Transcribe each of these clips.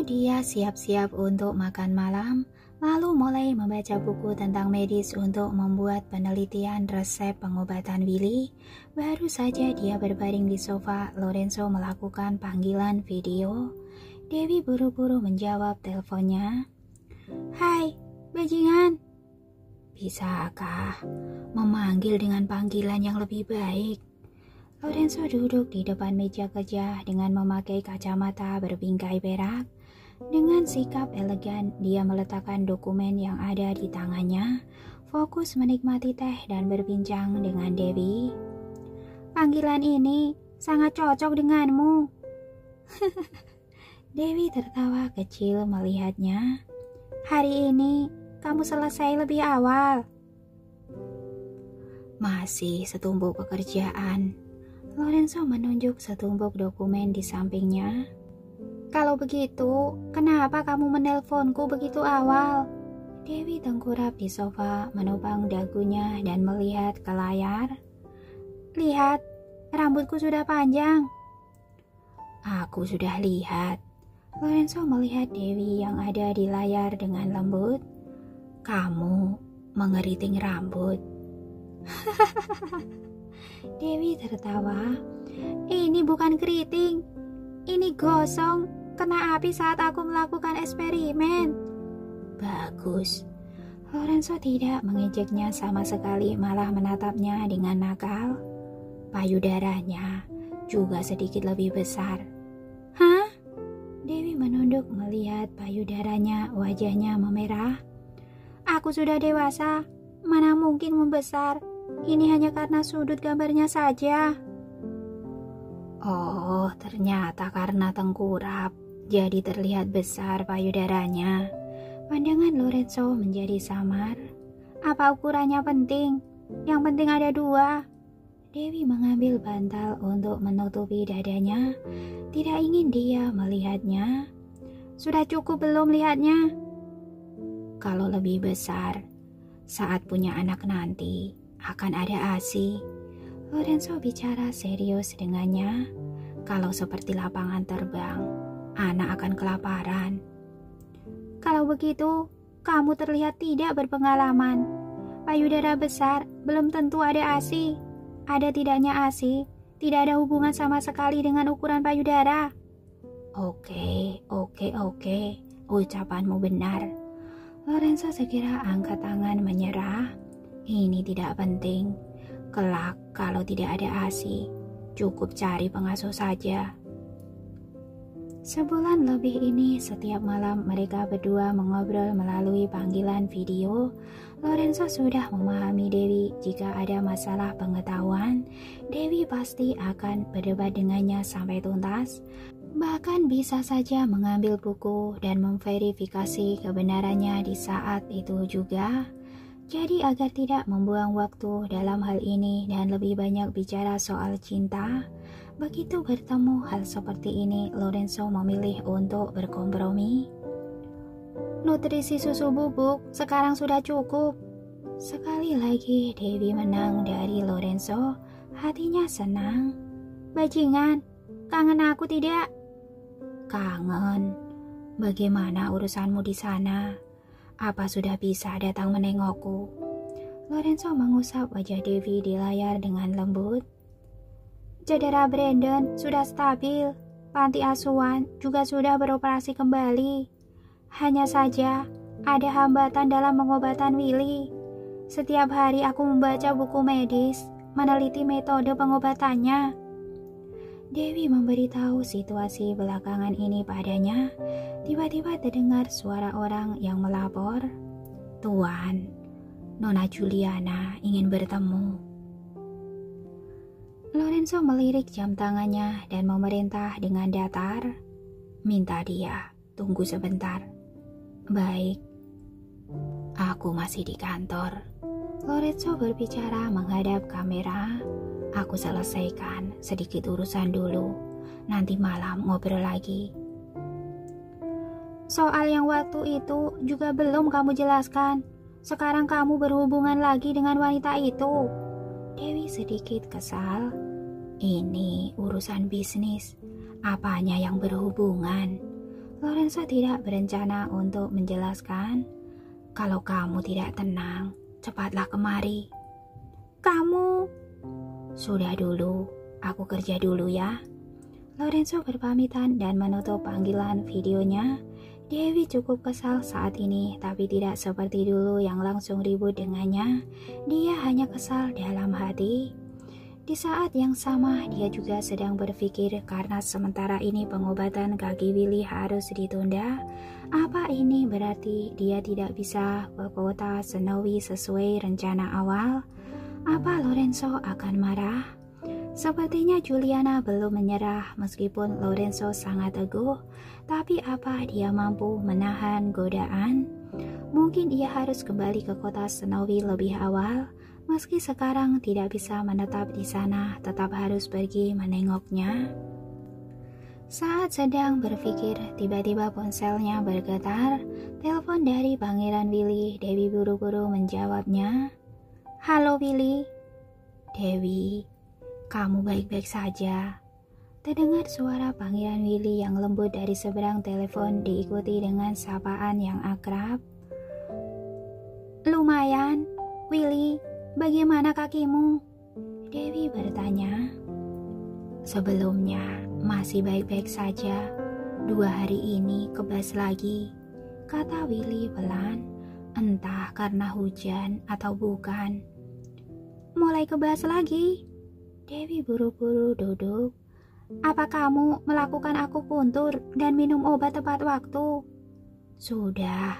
Lalu dia siap-siap untuk makan malam, lalu mulai membaca buku tentang medis untuk membuat penelitian resep pengobatan Willy. Baru saja dia berbaring di sofa, Lorenzo melakukan panggilan video. Dewi buru-buru menjawab teleponnya. "Hai, bajingan. Bisakah memanggil dengan panggilan yang lebih baik?" Lorenzo duduk di depan meja kerja dengan memakai kacamata berbingkai perak. Dengan sikap elegan, dia meletakkan dokumen yang ada di tangannya, fokus menikmati teh dan berbincang dengan Dewi. "Panggilan ini sangat cocok denganmu." Dewi tertawa kecil melihatnya. "Hari ini kamu selesai lebih awal." "Masih setumpuk pekerjaan." Lorenzo menunjuk setumpuk dokumen di sampingnya. "Kalau begitu, kenapa kamu menelponku begitu awal?" Dewi tengkurap di sofa, menopang dagunya dan melihat ke layar. "Lihat, rambutku sudah panjang." "Aku sudah lihat." Lorenzo melihat Dewi yang ada di layar dengan lembut. "Kamu mengeriting rambut." Dewi tertawa. "Ini bukan keriting, ini gosong, kena api saat aku melakukan eksperimen." "Bagus." Lorenzo tidak mengejeknya sama sekali, malah menatapnya dengan nakal. "Payudaranya juga sedikit lebih besar." "Hah?" Dewi menunduk melihat payudaranya, wajahnya memerah. "Aku sudah dewasa, mana mungkin membesar. Ini hanya karena sudut gambarnya saja." "Oh, ternyata karena tengkurap, jadi terlihat besar payudaranya." Pandangan Lorenzo menjadi samar. "Apa ukurannya penting? Yang penting ada 2. Dewi mengambil bantal untuk menutupi dadanya. Tidak ingin dia melihatnya. "Sudah cukup belum lihatnya?" "Kalau lebih besar, saat punya anak nanti akan ada ASI." Lorenzo bicara serius dengannya. "Kalau seperti lapangan terbang, anak akan kelaparan." "Kalau begitu, kamu terlihat tidak berpengalaman. Payudara besar belum tentu ada ASI. Ada tidaknya ASI tidak ada hubungan sama sekali dengan ukuran payudara." Oke, ucapanmu benar." Lorenzo segera angkat tangan menyerah. "Ini tidak penting. Kelak kalau tidak ada ASI, cukup cari pengasuh saja." Sebulan lebih ini, setiap malam mereka berdua mengobrol melalui panggilan video. Lorenzo sudah memahami Dewi. Jika ada masalah pengetahuan, Dewi pasti akan berdebat dengannya sampai tuntas. Bahkan bisa saja mengambil buku dan memverifikasi kebenarannya di saat itu juga. Jadi agar tidak membuang waktu dalam hal ini dan lebih banyak bicara soal cinta, begitu bertemu hal seperti ini, Lorenzo memilih untuk berkompromi. "Nutrisi susu bubuk sekarang sudah cukup." Sekali lagi Dewi menang dari Lorenzo, hatinya senang. "Bajingan, kangen aku tidak?" "Kangen. Bagaimana urusanmu di sana? Apa sudah bisa datang menengokku?" Lorenzo mengusap wajah Dewi di layar dengan lembut. "Cedera Brandon sudah stabil. Panti asuhan juga sudah beroperasi kembali. Hanya saja ada hambatan dalam pengobatan Willy. Setiap hari aku membaca buku medis, meneliti metode pengobatannya." Dewi memberitahu situasi belakangan ini padanya. Tiba-tiba terdengar suara orang yang melapor. "Tuan, Nona Juliana ingin bertemu." Lorenzo melirik jam tangannya dan memerintah dengan datar. "Minta dia, tunggu sebentar." "Baik." "Aku masih di kantor." Lorenzo berbicara menghadap kamera. "Aku selesaikan sedikit urusan dulu. Nanti malam ngobrol lagi." "Soal yang waktu itu juga belum kamu jelaskan. Sekarang kamu berhubungan lagi dengan wanita itu." Dewi sedikit kesal. "Ini urusan bisnis. Apanya yang berhubungan?" Lorenzo tidak berencana untuk menjelaskan. Kalau kamu tidak tenang, cepatlah kemari. Kamu... Sudah dulu, aku kerja dulu ya. Lorenzo berpamitan dan menutup panggilan videonya. Dewi cukup kesal saat ini, tapi tidak seperti dulu yang langsung ribut dengannya. Dia hanya kesal dalam hati. Di saat yang sama, dia juga sedang berpikir karena sementara ini pengobatan kaki Willy harus ditunda. Apa ini berarti dia tidak bisa ke kota Snowy sesuai rencana awal? Apa Lorenzo akan marah? Sepertinya Juliana belum menyerah meskipun Lorenzo sangat teguh, tapi apa dia mampu menahan godaan? Mungkin ia harus kembali ke kota Snowy lebih awal, meski sekarang tidak bisa menetap di sana, tetap harus pergi menengoknya. Saat sedang berpikir, tiba-tiba ponselnya bergetar. Telepon dari Pangeran Willy. Dewi buru-buru menjawabnya. Halo Willy. Dewi, kamu baik-baik saja? Terdengar suara Pangeran Willy yang lembut dari seberang telepon diikuti dengan sapaan yang akrab. Lumayan, Willy, bagaimana kakimu? Dewi bertanya. Sebelumnya masih baik-baik saja. 2 hari ini kebas lagi, kata Willy pelan, entah karena hujan atau bukan. Mulai kebas lagi? Dewi buru-buru duduk. Apa kamu melakukan akupuntur dan minum obat tepat waktu? Sudah.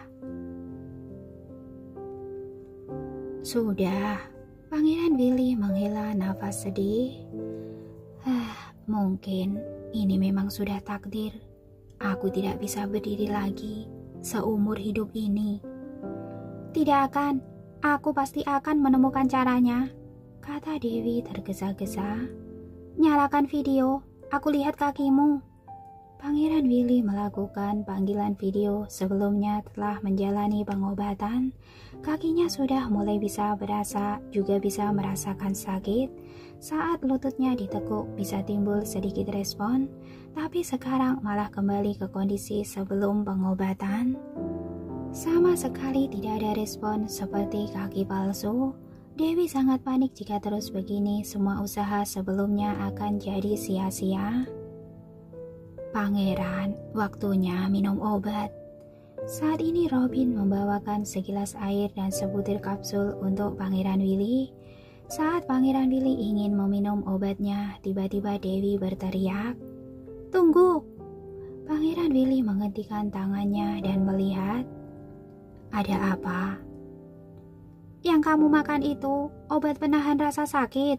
Pangeran Willy menghela nafas sedih. Mungkin ini memang sudah takdir. Aku tidak bisa berdiri lagi seumur hidup ini. Tidak akan. Aku pasti akan menemukan caranya, kata Dewi tergesa-gesa. Nyalakan video, aku lihat kakimu. Pangeran Willy melakukan panggilan video. Sebelumnya telah menjalani pengobatan. Kakinya sudah mulai bisa berasa, juga bisa merasakan sakit. Saat lututnya ditekuk bisa timbul sedikit respon, tapi sekarang malah kembali ke kondisi sebelum pengobatan. Sama sekali tidak ada respon seperti kaki palsu. Dewi sangat panik jika terus begini, semua usaha sebelumnya akan jadi sia-sia. Pangeran, waktunya minum obat. Saat ini Robin membawakan segelas air dan sebutir kapsul untuk Pangeran Willy. Saat Pangeran Willy ingin meminum obatnya, tiba-tiba Dewi berteriak, "Tunggu!" Pangeran Willy menghentikan tangannya dan melihat. Ada apa? Yang kamu makan itu obat penahan rasa sakit.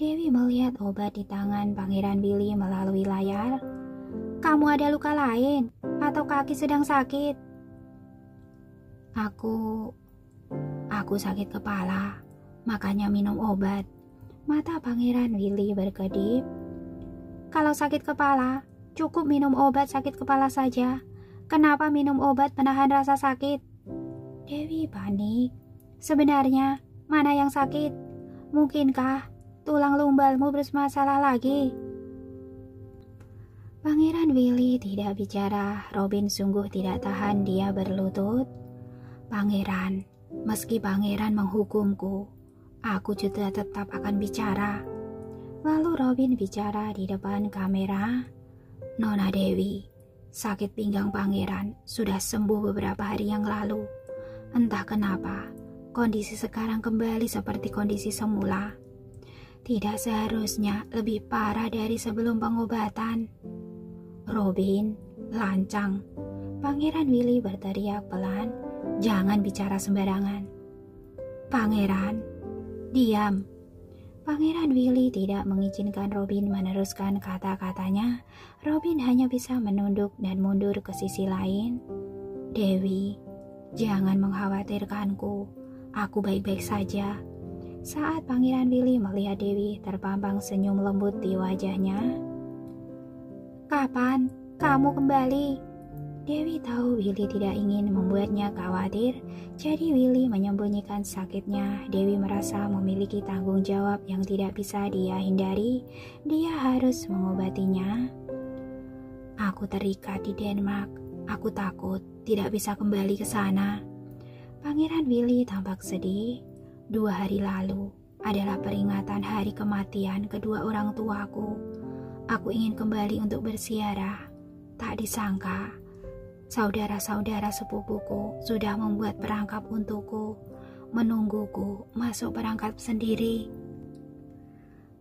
Dewi melihat obat di tangan Pangeran Willy melalui layar. Kamu ada luka lain atau kaki sedang sakit? Aku sakit kepala, makanya minum obat. Mata Pangeran Willy berkedip. Kalau sakit kepala, cukup minum obat sakit kepala saja. Kenapa minum obat penahan rasa sakit? Dewi panik. Sebenarnya, mana yang sakit? Mungkinkah tulang lumbalmu bermasalah lagi? Pangeran Willy tidak bicara. Robin sungguh tidak tahan, dia berlutut. Pangeran, meski pangeran menghukumku, aku juga tetap akan bicara. Lalu Robin bicara di depan kamera. Nona Dewi, sakit pinggang pangeran sudah sembuh beberapa hari yang lalu. Entah kenapa, kondisi sekarang kembali seperti kondisi semula. Tidak seharusnya lebih parah dari sebelum pengobatan. Robin, lancang. Pangeran Willy berteriak pelan. Jangan bicara sembarangan. Pangeran, diam. Pangeran Willy tidak mengizinkan Robin meneruskan kata-katanya. Robin hanya bisa menunduk dan mundur ke sisi lain. Dewi, jangan mengkhawatirkanku. Aku baik-baik saja. Saat Pangeran Willy melihat Dewi, terpampang senyum lembut di wajahnya. Kapan kamu kembali? Dewi tahu Willy tidak ingin membuatnya khawatir, jadi Willy menyembunyikan sakitnya. Dewi merasa memiliki tanggung jawab yang tidak bisa dia hindari. Dia harus mengobatinya. Aku terikat di Denmark. Aku takut tidak bisa kembali ke sana. Pangeran Willy tampak sedih. 2 hari lalu adalah peringatan hari kematian kedua orang tuaku. Aku ingin kembali untuk berziarah. Tak disangka, saudara-saudara sepupuku sudah membuat perangkap untukku, menungguku masuk perangkap sendiri.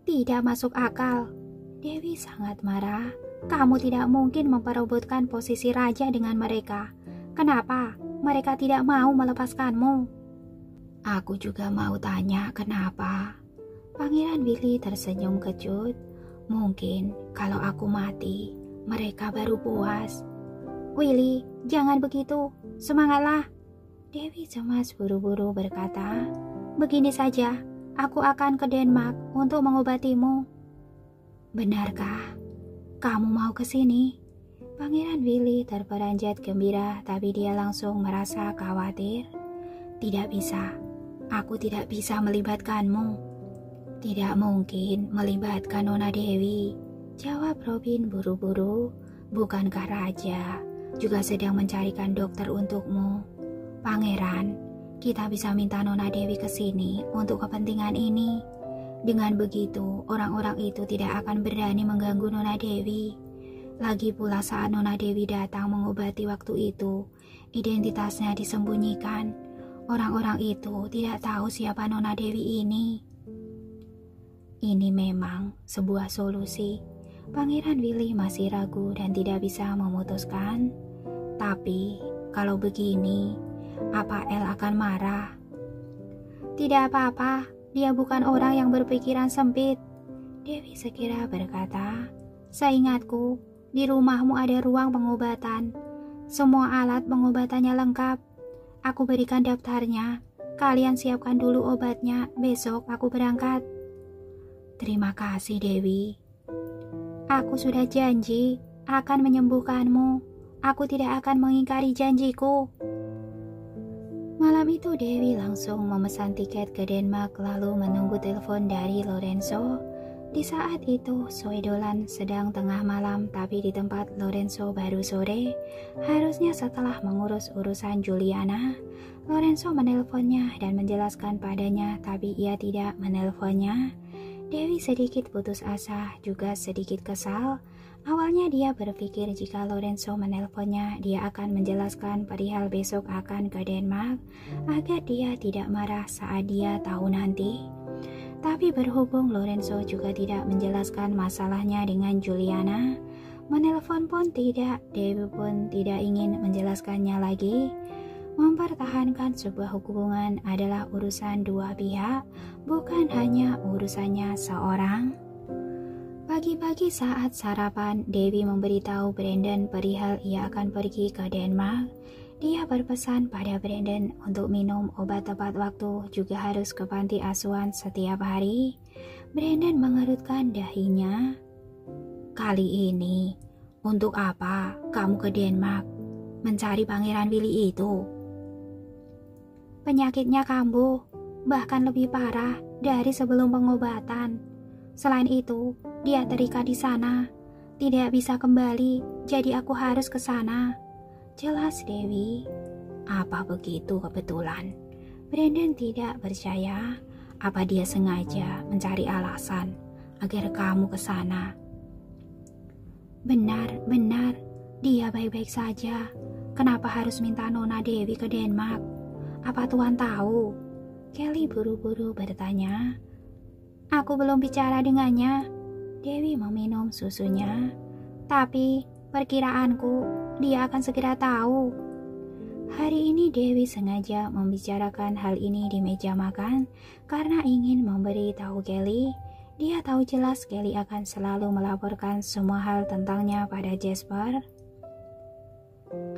Tidak masuk akal. Dewi sangat marah. Kamu tidak mungkin memperebutkan posisi raja dengan mereka. Kenapa mereka tidak mau melepaskanmu? Aku juga mau tanya kenapa. Pangeran Willy tersenyum kecut. Mungkin kalau aku mati, mereka baru puas. Willy, jangan begitu. Semangatlah. Dewi cemas buru-buru berkata, begini saja, aku akan ke Denmark untuk mengobatimu. Benarkah? Kamu mau ke sini? Pangeran Willy terperanjat gembira, tapi dia langsung merasa khawatir. Tidak bisa. Aku tidak bisa melibatkanmu. Tidak mungkin melibatkan Nona Dewi, jawab Robin buru-buru. Bukankah raja juga sedang mencarikan dokter untukmu? Pangeran, kita bisa minta Nona Dewi ke sini untuk kepentingan ini. Dengan begitu, orang-orang itu tidak akan berani mengganggu Nona Dewi. Lagi pula saat Nona Dewi datang mengobati waktu itu, identitasnya disembunyikan. Orang-orang itu tidak tahu siapa Nona Dewi ini. Ini memang sebuah solusi. Pangeran Willy masih ragu dan tidak bisa memutuskan. Tapi, kalau begini, apa El akan marah? Tidak apa-apa. Dia bukan orang yang berpikiran sempit. Dewi segera berkata, seingatku, di rumahmu ada ruang pengobatan. Semua alat pengobatannya lengkap. Aku berikan daftarnya. Kalian siapkan dulu obatnya. Besok aku berangkat. Terima kasih Dewi. Aku sudah janji akan menyembuhkanmu. Aku tidak akan mengingkari janjiku. Malam itu Dewi langsung memesan tiket ke Denmark lalu menunggu telepon dari Lorenzo. Di saat itu Swedolan sedang tengah malam, tapi di tempat Lorenzo baru sore. Harusnya setelah mengurus urusan Juliana, Lorenzo menelponnya dan menjelaskan padanya, tapi ia tidak menelponnya. Dewi sedikit putus asa, juga sedikit kesal. Awalnya dia berpikir jika Lorenzo menelponnya, dia akan menjelaskan perihal besok akan ke Denmark, agar dia tidak marah saat dia tahu nanti. Tapi berhubung Lorenzo juga tidak menjelaskan masalahnya dengan Juliana, menelpon pun tidak, Dewi pun tidak ingin menjelaskannya lagi. Mempertahankan sebuah hubungan adalah urusan dua pihak, bukan hanya urusannya seorang. Pagi-pagi saat sarapan, Dewi memberitahu Brandon perihal ia akan pergi ke Denmark. Dia berpesan pada Brandon untuk minum obat tepat waktu, juga harus ke panti asuhan setiap hari. Brandon mengerutkan dahinya. Kali ini, untuk apa kamu ke Denmark? Mencari Pangeran Willy itu? Penyakitnya kambuh, bahkan lebih parah dari sebelum pengobatan. Selain itu, dia terikat di sana, tidak bisa kembali, jadi aku harus ke sana. Jelas Dewi. Apa begitu kebetulan? Brandon tidak percaya. Apa dia sengaja mencari alasan agar kamu ke sana? Benar, dia baik-baik saja. Kenapa harus minta Nona Dewi ke Denmark? Apa Tuhan tahu? Kelly buru-buru bertanya. Aku belum bicara dengannya. Dewi meminum susunya. Tapi perkiraanku dia akan segera tahu. Hari ini Dewi sengaja membicarakan hal ini di meja makan karena ingin memberi tahu Kelly. Dia tahu jelas Kelly akan selalu melaporkan semua hal tentangnya pada Jasper.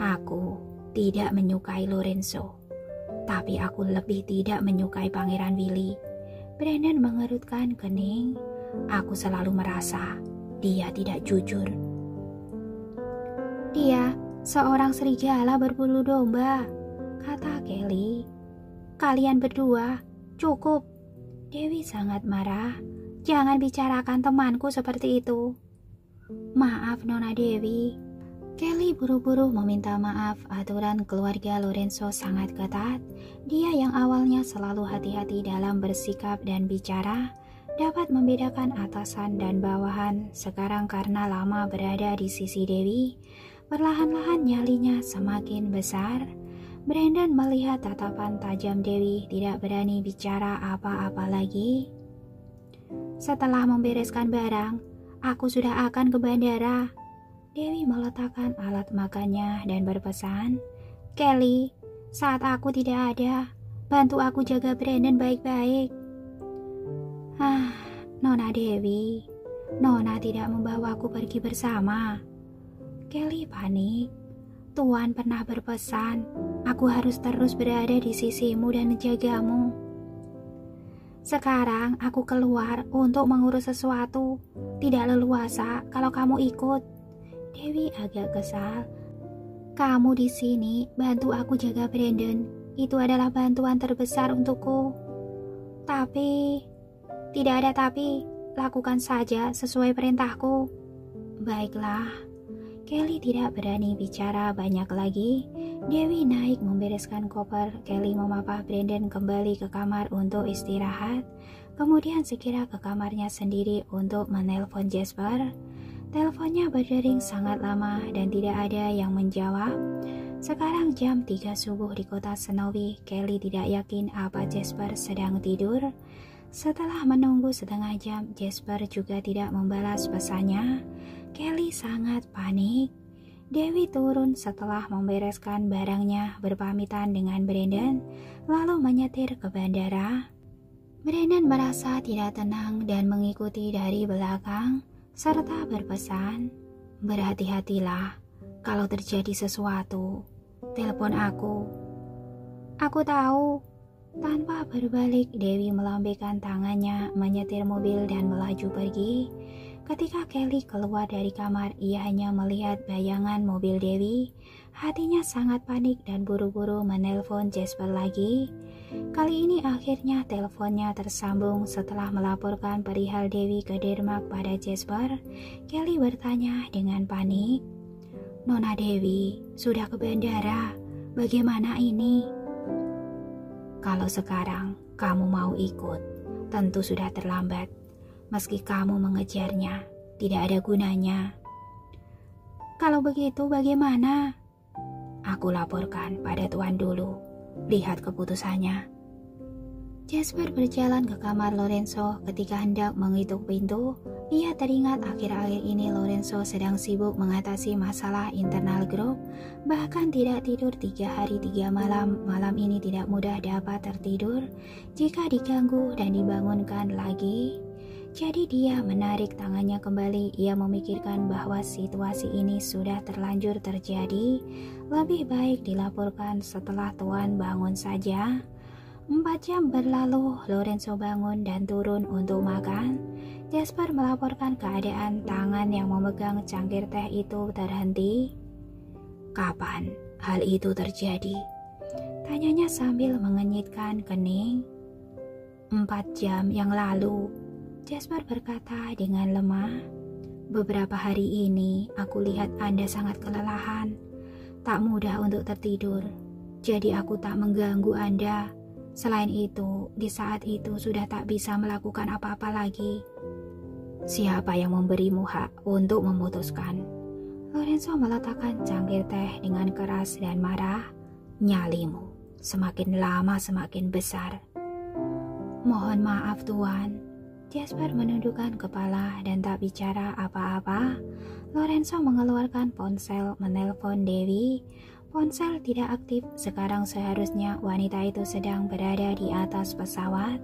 Aku tidak menyukai Lorenzo, tapi aku lebih tidak menyukai Pangeran Willy. Brandon mengerutkan kening. Aku selalu merasa dia tidak jujur. Dia seorang serigala berbulu domba, kata Kelly. Kalian berdua, cukup. Dewi sangat marah. Jangan bicarakan temanku seperti itu. Maaf Nona Dewi, Kelly buru-buru meminta maaf. Aturan keluarga Lorenzo sangat ketat. Dia yang awalnya selalu hati-hati dalam bersikap dan bicara, dapat membedakan atasan dan bawahan. Sekarang karena lama berada di sisi Dewi, perlahan-lahan nyalinya semakin besar. Brandon melihat tatapan tajam Dewi, tidak berani bicara apa-apa lagi. Setelah membereskan barang, aku sudah akan ke bandara. Dewi meletakkan alat makannya dan berpesan, Kelly, saat aku tidak ada, bantu aku jaga Brandon baik-baik. Nona Dewi, Nona tidak membawaku pergi bersama. Kelly panik. Tuan pernah berpesan, aku harus terus berada di sisimu dan menjagamu. Sekarang aku keluar untuk mengurus sesuatu, tidak leluasa kalau kamu ikut. Dewi agak kesal. Kamu di sini bantu aku jaga Brandon. Itu adalah bantuan terbesar untukku. Tapi, tidak ada tapi. Lakukan saja sesuai perintahku. Baiklah. Kelly tidak berani bicara banyak lagi. Dewi naik membereskan koper. Kelly memapah Brandon kembali ke kamar untuk istirahat. Kemudian segera ke kamarnya sendiri untuk menelpon Jasper. Teleponnya berdering sangat lama dan tidak ada yang menjawab. Sekarang jam 3 subuh di kota Snowy. Kelly tidak yakin apa Jasper sedang tidur. Setelah menunggu setengah jam, Jasper juga tidak membalas pesannya. Kelly sangat panik. Dewi turun setelah membereskan barangnya, berpamitan dengan Brandon, lalu menyetir ke bandara. Brandon merasa tidak tenang dan mengikuti dari belakang, serta berpesan, berhati-hatilah, kalau terjadi sesuatu, telepon aku. Aku tahu. Tanpa berbalik, Dewi melambaikan tangannya, menyetir mobil dan melaju pergi. Ketika Kelly keluar dari kamar, ia hanya melihat bayangan mobil Dewi. Hatinya sangat panik dan buru-buru menelpon Jasper lagi. Kali ini akhirnya teleponnya tersambung. Setelah melaporkan perihal Dewi ke Denmark pada Jasper, Kelly bertanya dengan panik, Nona Dewi, sudah ke bandara, bagaimana ini? Kalau sekarang kamu mau ikut, tentu sudah terlambat. Meski kamu mengejarnya, tidak ada gunanya. Kalau begitu bagaimana? Aku laporkan pada Tuan dulu. Lihat keputusannya. Jasper berjalan ke kamar Lorenzo. Ketika hendak mengetuk pintu, ia teringat akhir-akhir ini Lorenzo sedang sibuk mengatasi masalah internal grup. Bahkan tidak tidur 3 hari 3 malam. Malam ini tidak mudah dapat tertidur jika diganggu dan dibangunkan lagi. Jadi dia menarik tangannya kembali. Ia memikirkan bahwa situasi ini sudah terlanjur terjadi. Lebih baik dilaporkan setelah Tuan bangun saja. 4 jam berlalu, Lorenzo bangun dan turun untuk makan. Jasper melaporkan keadaan tangan yang memegang cangkir teh itu terhenti. Kapan hal itu terjadi? Tanyanya sambil mengenyitkan kening. 4 jam yang lalu, Jasper berkata dengan lemah. Beberapa hari ini aku lihat Anda sangat kelelahan. Tak mudah untuk tertidur. Jadi aku tak mengganggu Anda. Selain itu, di saat itu sudah tak bisa melakukan apa-apa lagi. Siapa yang memberimu hak untuk memutuskan? Lorenzo meletakkan cangkir teh dengan keras dan marah. Nyalimu, semakin lama semakin besar. Mohon maaf Tuan. Jasper menundukkan kepala dan tak bicara apa-apa. Lorenzo mengeluarkan ponsel menelpon Dewi. Ponsel tidak aktif. Sekarang seharusnya wanita itu sedang berada di atas pesawat.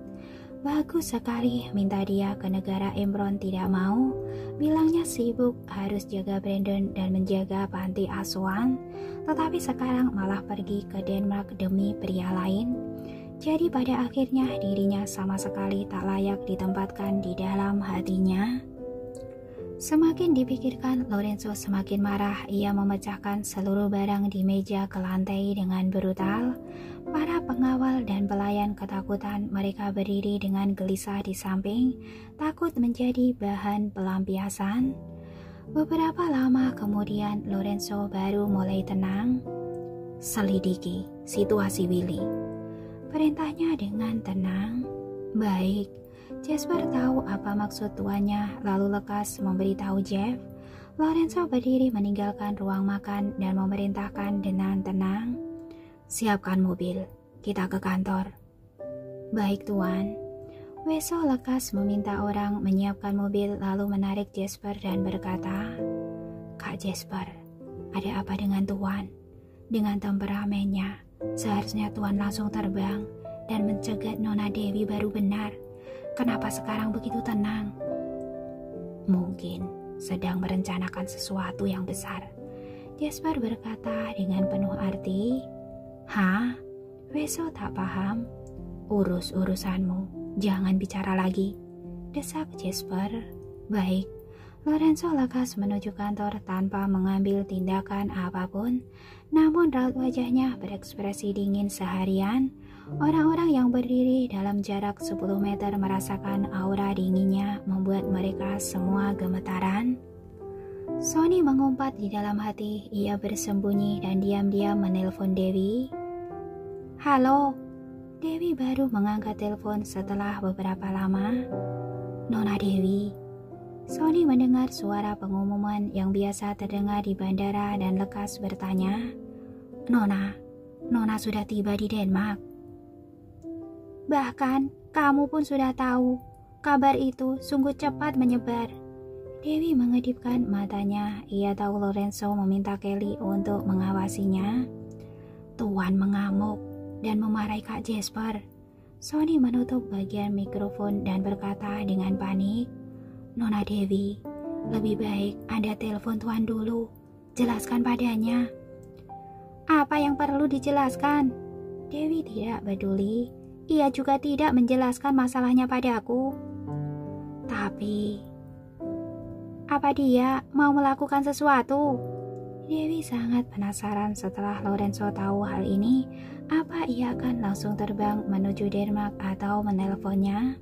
Bagus sekali, minta dia ke negara Emron tidak mau. Bilangnya sibuk, harus jaga Brandon dan menjaga panti asuhan. Tetapi sekarang malah pergi ke Denmark demi pria lain. Jadi pada akhirnya dirinya sama sekali tak layak ditempatkan di dalam hatinya. Semakin dipikirkan, Lorenzo semakin marah. Ia memecahkan seluruh barang di meja ke lantai dengan brutal. Para pengawal dan pelayan ketakutan. Mereka berdiri dengan gelisah di samping, takut menjadi bahan pelampiasan. Beberapa lama kemudian Lorenzo baru mulai tenang. Selidiki situasi Willy, perintahnya dengan tenang. Baik, Jasper tahu apa maksud tuannya lalu lekas memberitahu Jeff. Lorenzo berdiri meninggalkan ruang makan dan memerintahkan dengan tenang. Siapkan mobil, kita ke kantor. Baik tuan. Weso lekas meminta orang menyiapkan mobil lalu menarik Jasper dan berkata, Kak Jasper, ada apa dengan tuan? Dengan temperamennya, seharusnya tuan langsung terbang dan mencegat Nona Dewi baru benar. Kenapa sekarang begitu tenang? Mungkin sedang merencanakan sesuatu yang besar. Jasper berkata dengan penuh arti. Hah? Weso tak paham. Urus urusanmu. Jangan bicara lagi, desak Jasper. Baik, Lorenzo lekas menuju kantor tanpa mengambil tindakan apapun. Namun raut wajahnya berekspresi dingin seharian. Orang-orang yang berdiri dalam jarak 10 meter merasakan aura dinginnya membuat mereka semua gemetaran. Sony mengumpat di dalam hati. Ia bersembunyi dan diam-diam menelpon Dewi. Halo. Dewi baru mengangkat telepon setelah beberapa lama. Nona Dewi. Sony mendengar suara pengumuman yang biasa terdengar di bandara dan lekas bertanya. Nona sudah tiba di Denmark. Bahkan kamu pun sudah tahu. Kabar itu sungguh cepat menyebar. Dewi mengedipkan matanya. Ia tahu Lorenzo meminta Kelly untuk mengawasinya. Tuan mengamuk dan memarahi Kak Jasper. Sony menutup bagian mikrofon dan berkata dengan panik, Nona Dewi, lebih baik Anda telepon Tuan dulu. Jelaskan padanya. Apa yang perlu dijelaskan? Dewi tidak peduli. Ia juga tidak menjelaskan masalahnya padaku. Tapi, apa dia mau melakukan sesuatu? Dewi sangat penasaran setelah Lorenzo tahu hal ini. Apa ia akan langsung terbang menuju Denmark atau menelponnya?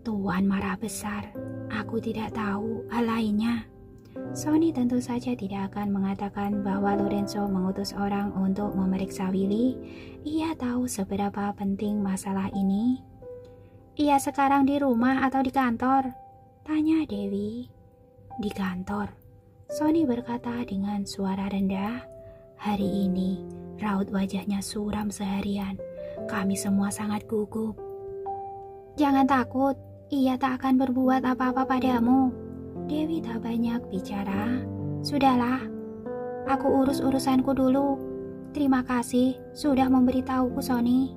Tuan marah besar. Aku tidak tahu hal lainnya. Sony tentu saja tidak akan mengatakan bahwa Lorenzo mengutus orang untuk memeriksa Willy. Ia tahu seberapa penting masalah ini. Ia sekarang di rumah atau di kantor? Tanya Dewi. Di kantor. Sony berkata dengan suara rendah. Hari ini, raut wajahnya suram seharian. Kami semua sangat gugup. Jangan takut, ia tak akan berbuat apa-apa padamu. Dewi tak banyak bicara. Sudahlah, aku urus urusanku dulu. Terima kasih sudah memberitahuku, Sony.